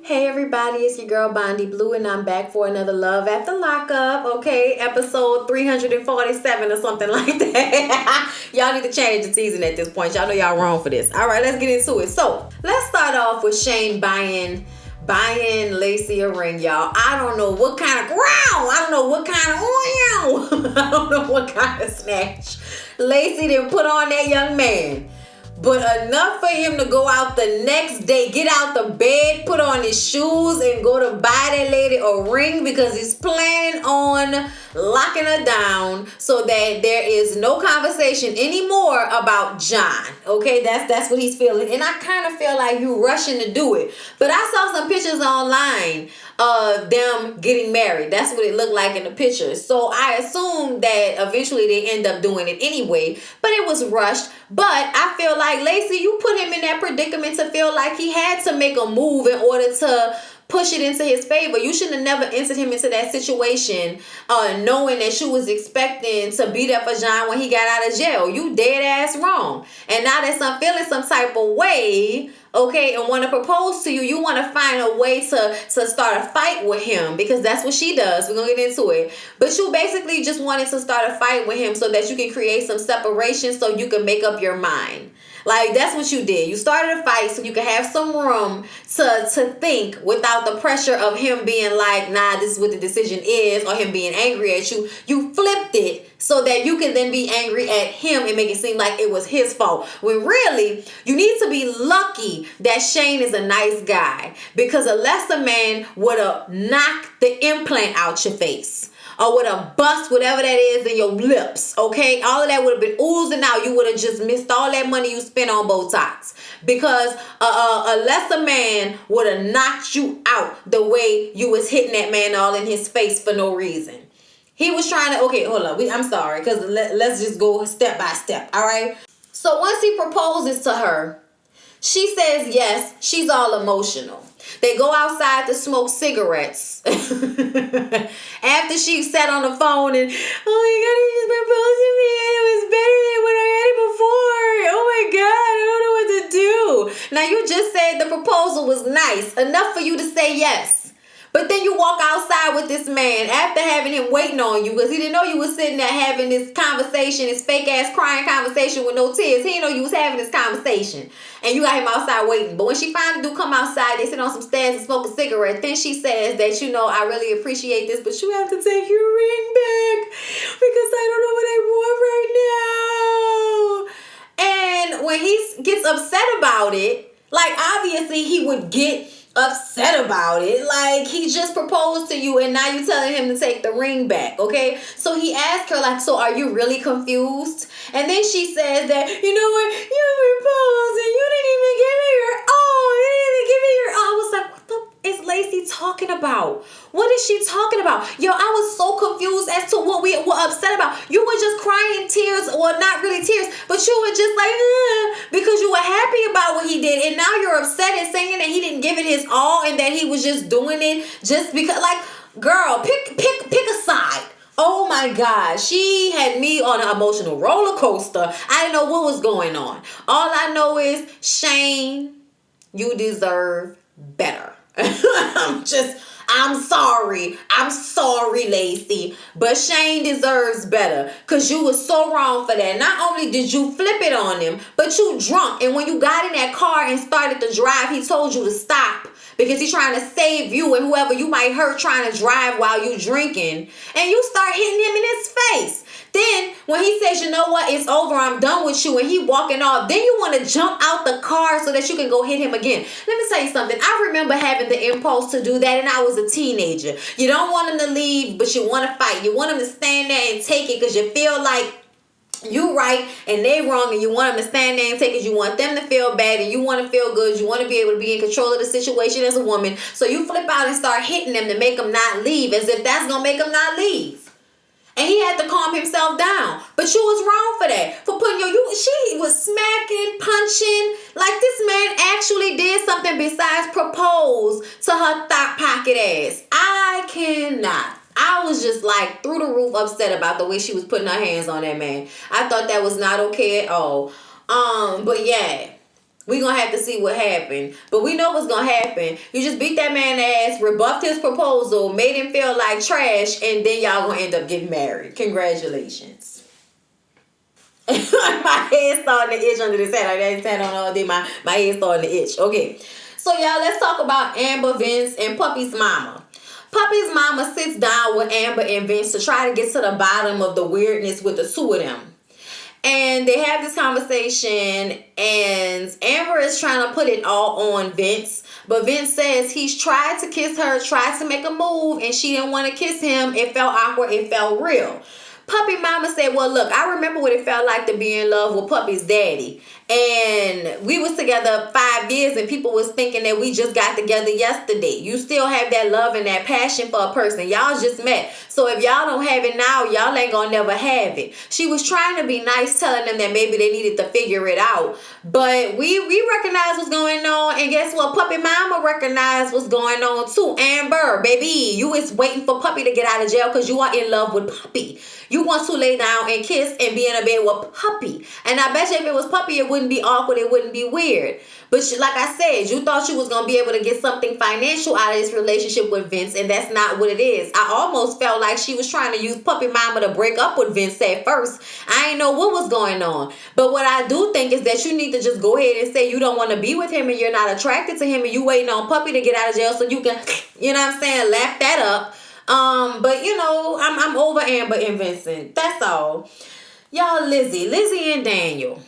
Hey everybody, it's your girl Bondy Blue and I'm back for another Love After Lockup, okay? Episode 347 or something like that. Y'all need to change the season at this point. Y'all know y'all wrong for this. All right, let's get into it. So, let's start off with Shane buying Lacey a ring, y'all. I don't know what kind of ground. I don't know what kind of I don't know what kind of snatch Lacey didn't put on that young man. But enough for him to go out the next day, get out the bed, put on his shoes, and go to buy that lady a ring because he's planning on locking her down so that there is no conversation anymore about John. Okay, that's what he's feeling. And I kind of feel like you rushing to do it. But I saw some pictures online of them getting married. That's what it looked like in the pictures. So I assume that eventually they end up doing it anyway, but it was rushed. But I feel like, Lacey, you put him in that predicament to feel like he had to make a move in order to push it into his favor. You shouldn't have never entered him into that situation knowing that you was expecting to be there for John when he got out of jail. You dead ass wrong. And now that I'm feeling some type of way, okay, and want to propose to you, you want to find a way to start a fight with him because that's what she does. We're going to get into it. But you basically just wanted to start a fight with him so that you can create some separation so you can make up your mind. Like, that's what you did. You started a fight so you could have some room to think without the pressure of him being like, nah, this is what the decision is, or him being angry at you. You flipped it so that you can then be angry at him and make it seem like it was his fault. When really, you need to be lucky that Shane is a nice guy, because a lesser man would have knocked the implant out your face. Or would have bust whatever that is in your lips, okay? All of that would have been oozing out. You would have just missed all that money you spent on Botox. Because a lesser man would have knocked you out the way you was hitting that man all in his face for no reason. He was trying to, okay, hold up. I'm sorry, because let's just go step by step, all right? So once he proposes to her, she says yes. She's all emotional. They go outside to smoke cigarettes. After she sat on the phone and, oh my God, he just proposed to me and it was better than when I had it before. Oh my God, I don't know what to do. Now, you just said the proposal was nice, enough for you to say yes. But then you walk outside with this man after having him waiting on you because he didn't know you was sitting there having this conversation, this fake-ass crying conversation with no tears. He didn't know you was having this conversation. And you got him outside waiting. But when she finally do come outside, they sit on some stairs and smoke a cigarette. Then she says that, you know, I really appreciate this, but you have to take your ring back because I don't know what I want right now. And when he gets upset about it, like, obviously he would get upset about it. Like, he just proposed to you and now you're telling him to take the ring back, okay? So he asked her, like, so are you really confused? And then she says that, you know what, you proposed and you didn't even give me your all. You didn't even give me your all. I was like, what the is Lacey talking about? What is she talking about? Yo, I was so confused as to what we were upset about. You were just crying tears, or not really tears, but you were just like, because you were happy about what he did, and now you're upset and saying that he didn't give it his all and that he was just doing it just because, like, girl, pick a side. Oh my God, she had me on an emotional roller coaster. I didn't know what was going on. All I know is, Shane, you deserve better. I'm sorry, Lacey, but Shane deserves better because you were so wrong for that. Not only did you flip it on him, but you drunk. And when you got in that car and started to drive, he told you to stop because he's trying to save you and whoever you might hurt trying to drive while you drinking. And you start hitting him in his face. Then when he says, you know what, it's over, I'm done with you, and he walking off, then you want to jump out the car so that you can go hit him again. Let me tell you something. I remember having the impulse to do that, and I was a teenager. You don't want him to leave, but you want to fight. You want him to stand there and take it because you feel like you right and they wrong, and you want them to stand there and take it. You want them to feel bad and you want to feel good. You want to be able to be in control of the situation as a woman. So you flip out and start hitting them to make them not leave, as if that's going to make them not leave. And he had to calm himself down. But you was wrong for that. For putting she was smacking, punching. Like, this man actually did something besides propose to her thought pocket ass. I cannot. I was just like through the roof upset about the way she was putting her hands on that man. I thought that was not okay at all. But yeah. We gonna have to see what happened. But we know what's gonna happen. You just beat that man ass, rebuffed his proposal, made him feel like trash, and then y'all gonna end up getting married. Congratulations. My head's starting to itch under this hat. I just had on all day. My head's starting to itch. Okay. So y'all, let's talk about Amber, Vince, and Puppy's mama. Puppy's mama sits down with Amber and Vince to try to get to the bottom of the weirdness with the two of them. And they have this conversation, and Amber is trying to put it all on Vince. But Vince says he's tried to kiss her, tried to make a move, and she didn't want to kiss him. It felt awkward. It felt real. Puppy mama said, well, look, I remember what it felt like to be in love with Puppy's daddy. And we was together 5 years, and people was thinking that we just got together yesterday. You still have that love and that passion for a person. Y'all just met. So if y'all don't have it now, y'all ain't gonna never have it. She was trying to be nice, telling them that maybe they needed to figure it out. But we recognize what's going on. And guess what? Puppy mama recognized what's going on too. Amber, baby, you is waiting for Puppy to get out of jail because you are in love with Puppy. You want to lay down and kiss and be in a bed with Puppy. And I bet you if it was Puppy, it wouldn't be awkward. It wouldn't be weird. But like I said, you thought you was going to be able to get something financial out of this relationship with Vince. And that's not what it is. I almost felt like she was trying to use Puppy mama to break up with Vince at first. I didn't know what was going on. But what I do think is that you need to just go ahead and say you don't want to be with him and you're not attracted to him and you waiting on Puppy to get out of jail so you can, you know what I'm saying, lap that up. But you know, I'm over Amber and Vincent. That's all. Y'all, Lizzie and Daniel.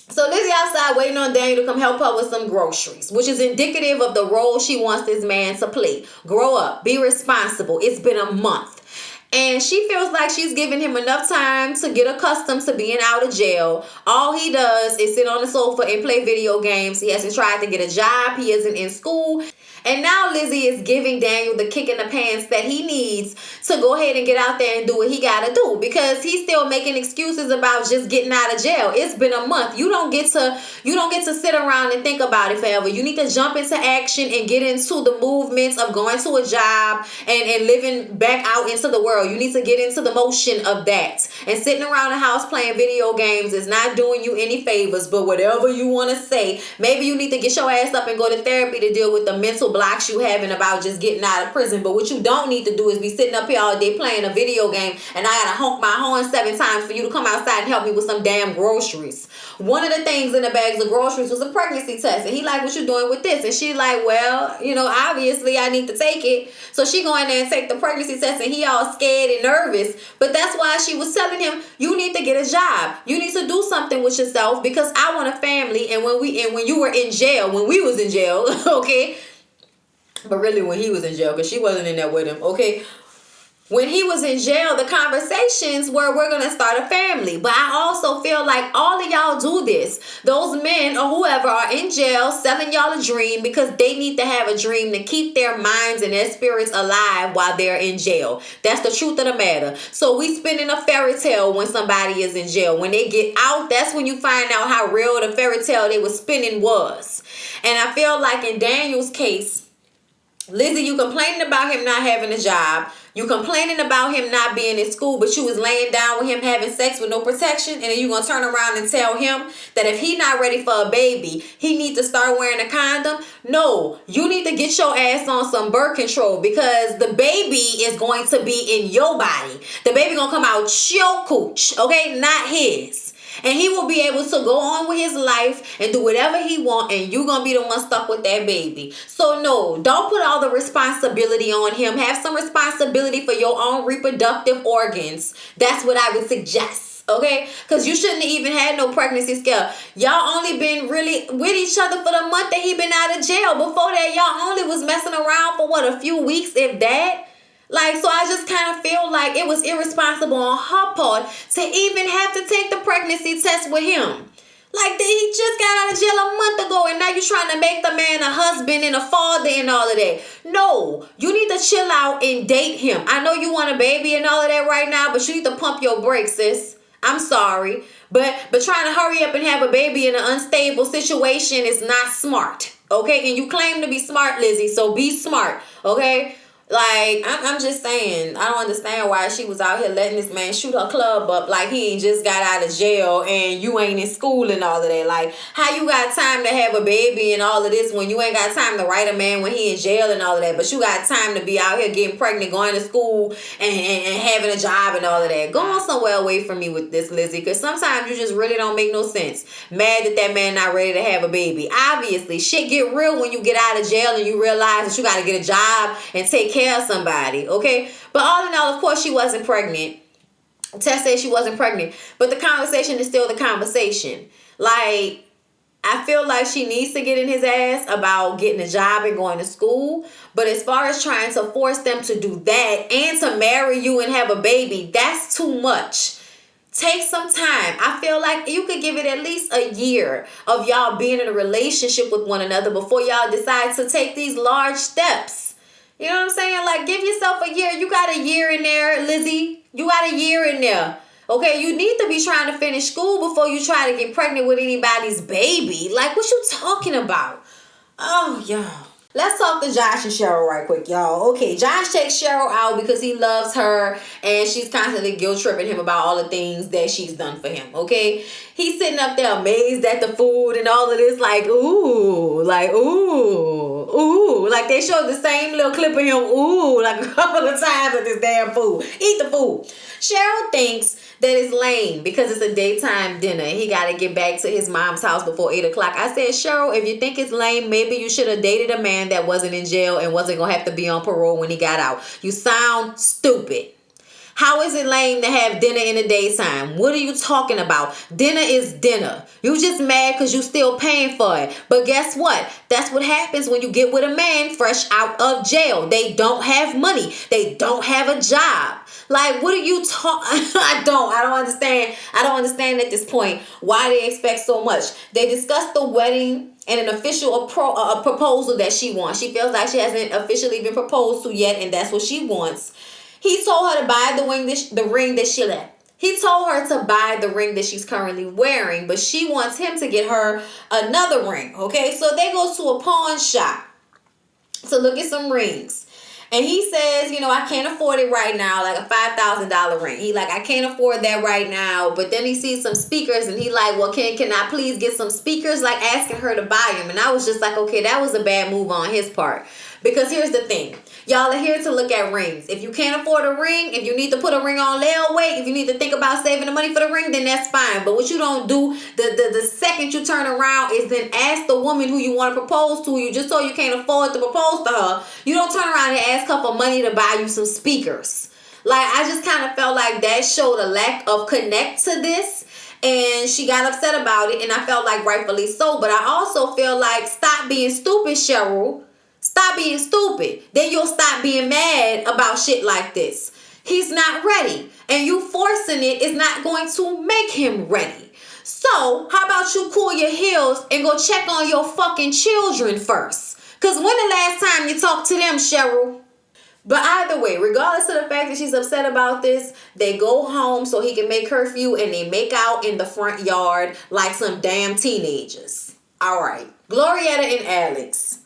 So Lizzie outside waiting on Daniel to come help her with some groceries, which is indicative of the role she wants this man to play. Grow up, be responsible. It's been a month. And she feels like she's giving him enough time to get accustomed to being out of jail. All he does is sit on the sofa and play video games. He hasn't tried to get a job. He isn't in school. And now Lizzie is giving Daniel the kick in the pants that he needs to go ahead and get out there and do what he got to do. Because he's still making excuses about just getting out of jail. It's been a month. You don't get to sit around and think about it forever. You need to jump into action and get into the movements of going to a job and living back out into the world. You need to get into the motion of that. And sitting around the house playing video games is not doing you any favors. But whatever you want to say, maybe you need to get your ass up and go to therapy to deal with the mental blocks you having about just getting out of prison. But what you don't need to do is be sitting up here all day playing a video game and I gotta honk my horn 7 times for you to come outside and help me with some damn groceries. One of the things in the bags of groceries was a pregnancy test, and he like, what you doing with this? And she like, well, you know, obviously I need to take it. So she go in there and take the pregnancy test, and he all scared and nervous. But that's why she was telling him, you need to get a job. You need to do something with yourself because I want a family. And when you were in jail, when we was in jail, okay. But really when he was in jail, because she wasn't in there with him, okay? When he was in jail, the conversations were, we're going to start a family. But I also feel like all of y'all do this. Those men or whoever are in jail selling y'all a dream because they need to have a dream to keep their minds and their spirits alive while they're in jail. That's the truth of the matter. So we spinning a fairy tale when somebody is in jail. When they get out, that's when you find out how real the fairy tale they were spinning was. And I feel like in Daniel's case, Lizzie, you complaining about him not having a job. You complaining about him not being in school, but you was laying down with him having sex with no protection, and then you gonna turn around and tell him that if he not ready for a baby, he need to start wearing a condom? No, you need to get your ass on some birth control because the baby is going to be in your body. The baby gonna come out your cooch, okay, not his. And he will be able to go on with his life and do whatever he want, and you're going to be the one stuck with that baby. So no, don't put all the responsibility on him. Have some responsibility for your own reproductive organs. That's what I would suggest. Okay? Because you shouldn't have even had no pregnancy scare. Y'all only been really with each other for the month that he been out of jail. Before that, y'all only was messing around for what, a few weeks, if that? Like, so I just kind of feel like it was irresponsible on her part to even have to take the pregnancy test with him. Like, he just got out of jail a month ago, and now you're trying to make the man a husband and a father and all of that. No, you need to chill out and date him. I know you want a baby and all of that right now, but you need to pump your brakes, sis. I'm sorry. But trying to hurry up and have a baby in an unstable situation is not smart. Okay? And you claim to be smart, Lizzie, so be smart. Okay? Like, I'm just saying, I don't understand why she was out here letting this man shoot her club up like he ain't just got out of jail and you ain't in school and all of that. Like, how you got time to have a baby and all of this when you ain't got time to write a man when he in jail and all of that, but you got time to be out here getting pregnant, going to school, and having a job and all of that. Go on somewhere away from me with this, Lizzie, because sometimes you just really don't make no sense. Mad that that man not ready to have a baby. Obviously, shit get real when you get out of jail and you realize that you got to get a job and take care of somebody, okay? But all in all, of course, she wasn't pregnant. Tess said she wasn't pregnant, but the conversation is still the conversation. Like, I feel like she needs to get in his ass about getting a job and going to school. But as far as trying to force them to do that and to marry you and have a baby, that's too much. Take some time. I feel like you could give it at least a year of y'all being in a relationship with one another before y'all decide to take these large steps. You know what I'm saying? Like, give yourself a year. You got a year in there, Lizzie. You got a year in there. Okay, you need to be trying to finish school before you try to get pregnant with anybody's baby. Like, what you talking about? Oh, y'all. Let's talk to Josh and Cheryl right quick, y'all. Okay, Josh takes Cheryl out because he loves her and she's constantly guilt tripping him about all the things that she's done for him, okay? He's sitting up there amazed at the food and all of this, like, ooh, like, ooh, ooh. Like, they showed the same little clip of him, ooh, like a couple of times at this damn food. Eat the food. Cheryl thinks that it's lame because it's a daytime dinner. He got to get back to his mom's house before 8 o'clock. I said, Cheryl, if you think it's lame, maybe you should have dated a man that wasn't in jail and wasn't going to have to be on parole when he got out. You sound stupid. How is it lame to have dinner in the daytime? What are you talking about? Dinner is dinner. You just mad because you still paying for it. But guess what? That's what happens when you get with a man fresh out of jail. They don't have money. They don't have a job. Like, what are you I don't understand. I don't understand at this point why they expect so much. They discussed the wedding and an official proposal that she wants. She feels like she hasn't officially been proposed to yet, and that's what she wants. He told her to buy the ring that she left. He told her to buy the ring that she's currently wearing, but she wants him to get her another ring, okay? So they go to a pawn shop to look at some rings. And he says, you know, I can't afford it right now, like a $5,000 ring. He like, I can't afford that right now. But then he sees some speakers and he like, well, can I please get some speakers? Like asking her to buy them. And I was just like, okay, that was a bad move on his part. Because here's the thing. Y'all are here to look at rings. If you can't afford a ring, if you need to put a ring on layaway, if you need to think about saving the money for the ring, then that's fine. But what you don't do, the second you turn around is then ask the woman who you want to propose to you just so you can't afford to propose to her. You don't turn around and ask her for money to buy you some speakers. Like, I just kind of felt like that showed a lack of connect to this. And she got upset about it. And I felt like rightfully so. But I also feel like stop being stupid, Cheryl. Stop being stupid. Then you'll stop being mad about shit like this. He's not ready. And you forcing it is not going to make him ready. So, how about you cool your heels and go check on your fucking children first? Because when the last time you talked to them, Cheryl? But either way, regardless of the fact that she's upset about this, they go home so he can make curfew and they make out in the front yard like some damn teenagers. All right. Glorietta and Alex.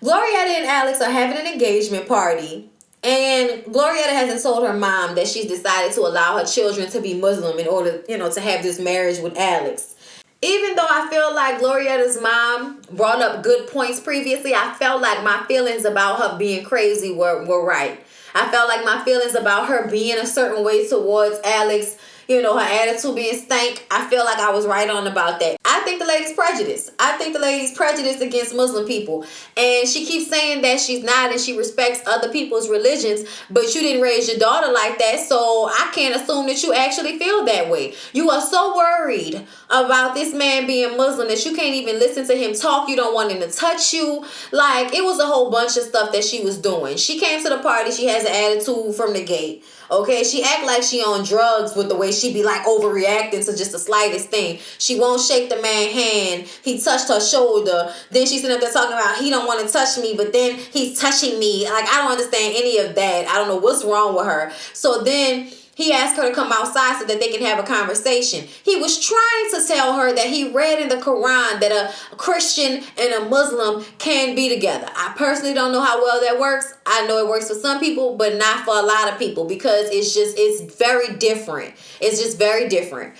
Glorietta and Alex are having an engagement party, and Glorietta hasn't told her mom that she's decided to allow her children to be Muslim in order, you know, to have this marriage with Alex. Even though I feel like Glorietta's mom brought up good points previously, I felt like my feelings about her being crazy were right. I felt like my feelings about her being a certain way towards Alex, you know, her attitude being stank, I feel like I was right on about that. I think the lady's prejudiced. I think the lady's prejudiced against Muslim people. And she keeps saying that she's not and she respects other people's religions, but you didn't raise your daughter like that, so I can't assume that you actually feel that way. You are so worried about this man being Muslim that you can't even listen to him talk. You don't want him to touch you. Like, it was a whole bunch of stuff that she was doing. She came to the party. She has an attitude from the gate. Okay, she act like she on drugs with the way she be like overreacting to just the slightest thing. She won't shake the man's hand. He touched her shoulder. Then she's sitting up there talking about he don't want to touch me, but then he's touching me. Like, I don't understand any of that. I don't know what's wrong with her. So then He asked her to come outside so that they can have a conversation. He was trying to tell her that he read in the Quran that a Christian and a Muslim can be together. I personally don't know how well that works. I know it works for some people, but not for a lot of people, because it's very different. It's just very different.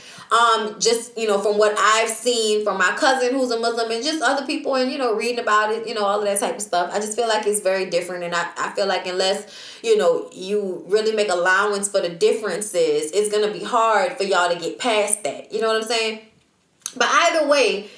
Just, from what I've seen from my cousin who's a Muslim and just other people and, reading about it, all of that type of stuff. I just feel like it's very different. And I feel like unless, you really make allowance for the differences, it's going to be hard for y'all to get past that. You know what I'm saying? But either way,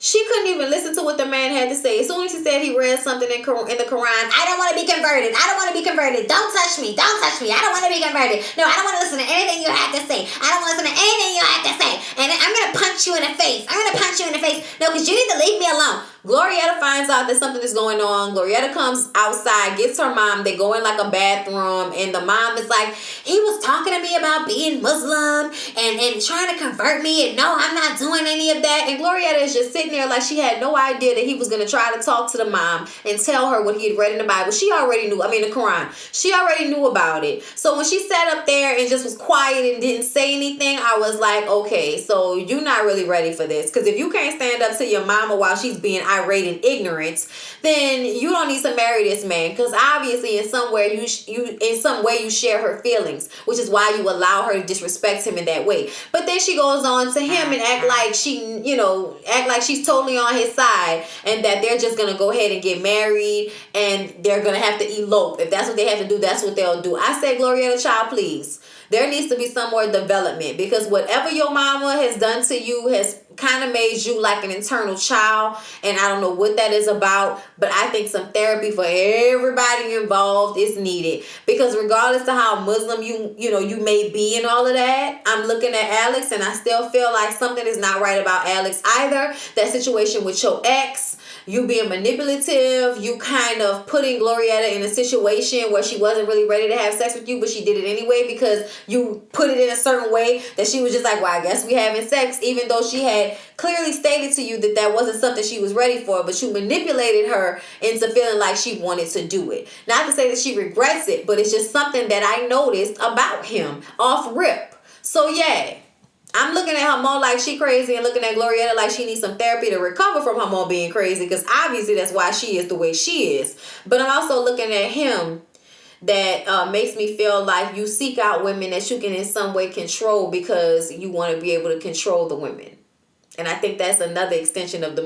she couldn't even listen to what the man had to say. As soon as he said he read something in the Quran, I don't want to be converted. I don't want to be converted. Don't touch me. Don't touch me. I don't want to be converted. No, I don't want to listen to anything you have to say. I don't want to listen to anything you have to say. And I'm going to punch you in the face. I'm going to punch you in the face. No, because you need to leave me alone. Glorietta finds out that something is going on. Glorietta comes outside, gets her mom. They go in like a bathroom, and the mom is like, he was talking to me about being Muslim and trying to convert me, and no, I'm not doing any of that. And Glorietta is just sitting there like she had no idea that he was going to try to talk to the mom and tell her what he had read in the Bible. She already knew, the Quran. She already knew about it. So when she sat up there and just was quiet and didn't say anything, I was like, okay, so you're not really ready for this. Because if you can't stand up to your mama while she's being irate and ignorant, then you don't need to marry this man, because obviously in some way you share her feelings, which is why you allow her to disrespect him in that way. But then she goes on to him and act like she's totally on his side, and that they're just gonna go ahead and get married and they're gonna have to elope. If that's what they have to do, that's what they'll do. I said, Glorietta, child, please. There needs to be some more development, because whatever your mama has done to you has kind of made you like an internal child, and I don't know what that is about, but I think some therapy for everybody involved is needed, because regardless of how Muslim you may be and all of that, I'm looking at Alex and I still feel like something is not right about Alex either. That situation with your ex, you being manipulative, you kind of putting Glorietta in a situation where she wasn't really ready to have sex with you, but she did it anyway because you put it in a certain way that she was just like, well, I guess we having sex, even though she had clearly stated to you that that wasn't something she was ready for, but you manipulated her into feeling like she wanted to do it. Not to say that she regrets it, but it's just something that I noticed about him off rip. So yeah, I'm looking at her more like she crazy and looking at Glorietta like she needs some therapy to recover from her more being crazy, because obviously that's why she is the way she is. But I'm also looking at him that makes me feel like you seek out women that you can in some way control because you want to be able to control the women. And I think that's another extension of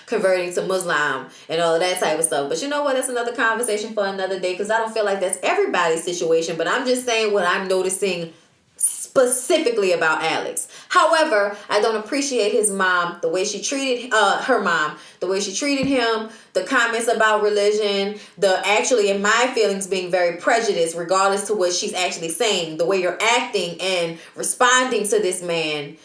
converting to Muslim and all of that type of stuff. But you know what? That's another conversation for another day, because I don't feel like that's everybody's situation. But I'm just saying what I'm noticing specifically about Alex. However, I don't appreciate his mom, the way she treated her mom, the way she treated him, the comments about religion, the actually, in my feelings, being very prejudiced regardless to what she's actually saying. The way you're acting and responding to this man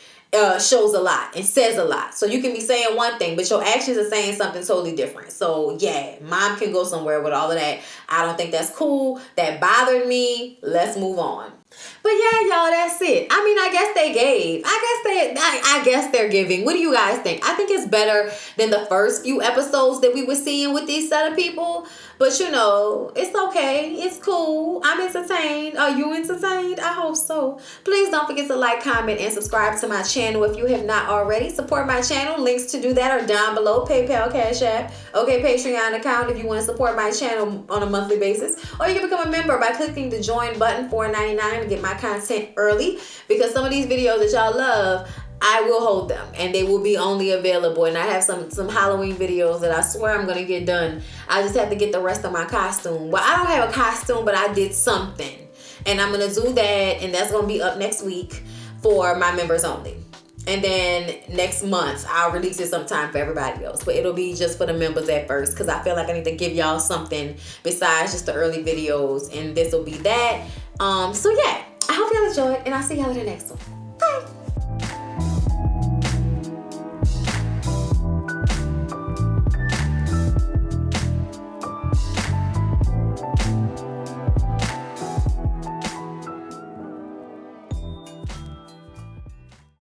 shows a lot and says a lot. So you can be saying one thing, but your actions are saying something totally different. So yeah, mom can go somewhere with all of that. I don't think that's cool. That bothered me. Let's move on. But yeah, y'all, that's it. I mean, I guess they gave. I guess they're giving. What do you guys think? I think it's better than the first few episodes that we were seeing with these set of people. But it's okay. It's cool. I'm entertained. Are you entertained? I hope so. Please don't forget to like, comment, and subscribe to my channel if you have not already. Support my channel. Links to do that are down below. PayPal, Cash App, Patreon account if you want to support my channel on a monthly basis. Or you can become a member by clicking the join button, $4.99, to get my content early, because some of these videos that y'all love, I will hold them and they will be only available. And I have some Halloween videos that I swear I'm gonna get done. I just have to get the rest of my costume. Well, I don't have a costume, but I did something, and I'm gonna do that, and that's gonna be up next week for my members only. And then next month I'll release it sometime for everybody else, but it'll be just for the members at first, because I feel like I need to give y'all something besides just the early videos, and this will be that. So yeah, I hope y'all enjoyed, and I'll see y'all in the next one.